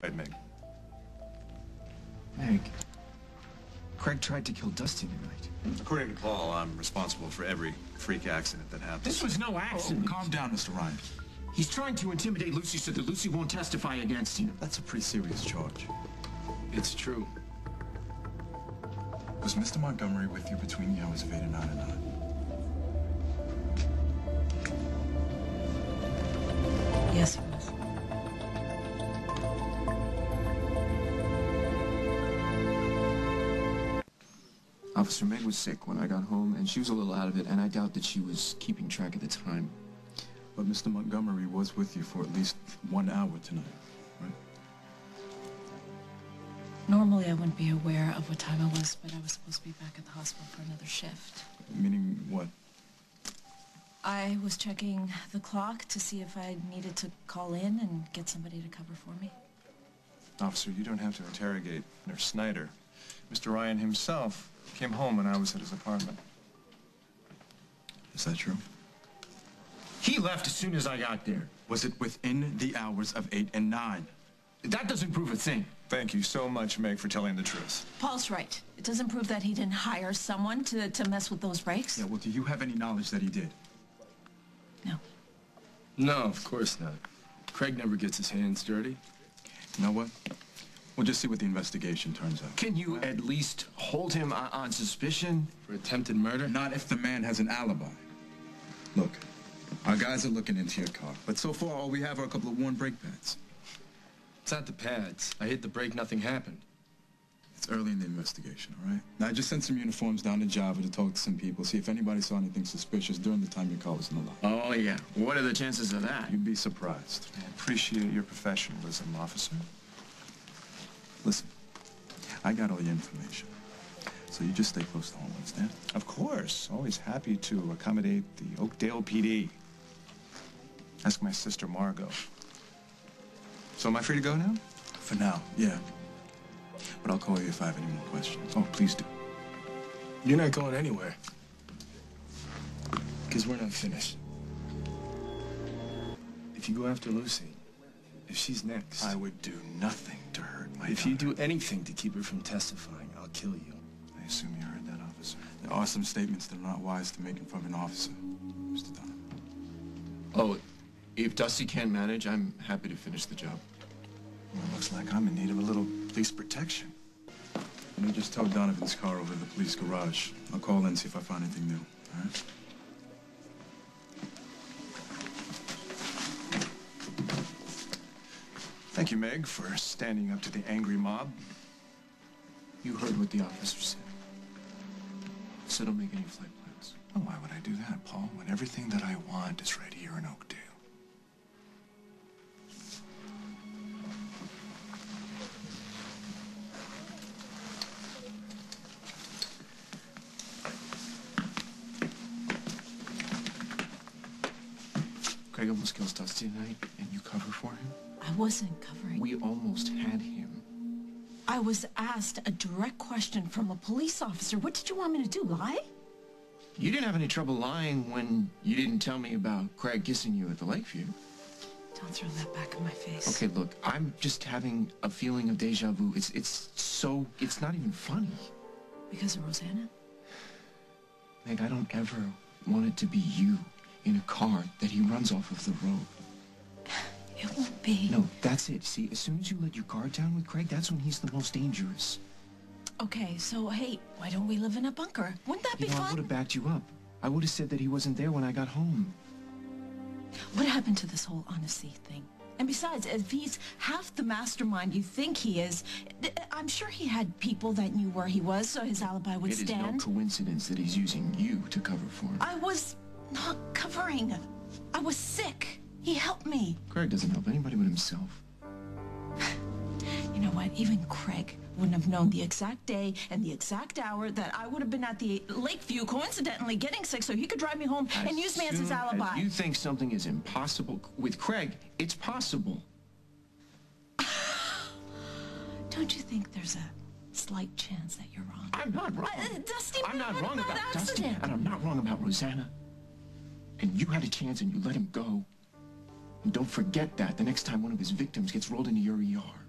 Right, Meg. Meg, Craig tried to kill Dusty tonight. According to Paul, I'm responsible for every freak accident that happens. This was no accident. Calm down, Mr. Ryan. He's trying to intimidate Lucy so that Lucy won't testify against him. That's a pretty serious charge. It's true. Was Mr. Montgomery with you between the hours of 8 and 9 at night? Yes, he was. Officer Meg was sick when I got home, and she was a little out of it, and I doubt that she was keeping track of the time. But Mr. Montgomery was with you for at least 1 hour tonight, right? Normally, I wouldn't be aware of what time it was, but I was supposed to be back at the hospital for another shift. Meaning what? I was checking the clock to see if I needed to call in and get somebody to cover for me. Officer, you don't have to interrogate Nurse Snyder. Mr. Ryan himself came home when I was at his apartment. Is that true? He left as soon as I got there. Was it within the hours of 8 and 9? That doesn't prove a thing. Thank you so much, Meg, for telling the truth. Paul's right. It doesn't prove that he didn't hire someone to mess with those brakes. Yeah, well, do you have any knowledge that he did? No. No, of course not. Craig never gets his hands dirty. You know what? We'll just see what the investigation turns out. Can you at least hold him on suspicion? For attempted murder? Not if the man has an alibi. Look, our guys are looking into your car, but so far all we have are a couple of worn brake pads. It's not the pads. I hit the brake, nothing happened. It's early in the investigation, all right? Now, I just sent some uniforms down to Java to talk to some people, see if anybody saw anything suspicious during the time your car was in the lot. Oh, yeah. What are the chances of that? You'd be surprised. I appreciate your professionalism, officer. Listen, I got all your information, so you just stay close to home, understand? Of course. Always happy to accommodate the Oakdale PD. Ask my sister Margot. So am I free to go now? For now, yeah. But I'll call you if I have any more questions. Oh, please do. You're not going anywhere. Because we're not finished. If you go after Lucy, if she's next... I would do nothing to hurt my If daughter. you do anything to keep her from testifying, I'll kill you. I assume you heard that, officer. There are some statements that are not wise to make in front of an officer, Mr. Donovan. Oh, if Dusty can't manage, I'm happy to finish the job. Well, it looks like I'm in need of a little police protection. Let me just tow Donovan's car over to the police garage. I'll call in and see if I find anything new, all right? Thank you, Meg, for standing up to the angry mob. You heard what the officer said. So don't make any flight plans. Oh, why would I do that, Paul, when everything that I want is right here in Oakdale? Craig almost kills Dusty tonight, and you cover for him? I wasn't covering. We almost had him. I was asked a direct question from a police officer. What did you want me to do, lie? You didn't have any trouble lying when you didn't tell me about Craig kissing you at the Lakeview. Don't throw that back in my face. Okay, look, I'm just having a feeling of deja vu. It's not even funny. Because of Rosanna? Meg, I don't ever want it to be you in a car that he runs off of the road. It won't be. No, that's it. See, as soon as you let your guard down with Craig, that's when he's the most dangerous. Okay, so, hey, why don't we live in a bunker? Wouldn't that be I fun? would have backed you up. I would have said that he wasn't there when I got home. What happened to this whole honesty thing? And besides, if he's half the mastermind you think he is, I'm sure he had people that knew where he was, so his alibi would stand. It is no coincidence that he's using you to cover for him. I was not covering. I was sick. He helped me. Craig doesn't help anybody but himself. You know what? Even Craig wouldn't have known the exact day and the exact hour that I would have been at the Lakeview, coincidentally getting sick, so he could drive me home and use me as his alibi. As you think something is impossible with Craig, it's possible. Don't you think there's a slight chance that you're wrong? I'm not wrong. Dusty, I'm not wrong about Dusty, accident. and I'm not wrong about Rosanna. And you had a chance and you let him go. And don't forget that the next time one of his victims gets rolled into your ER.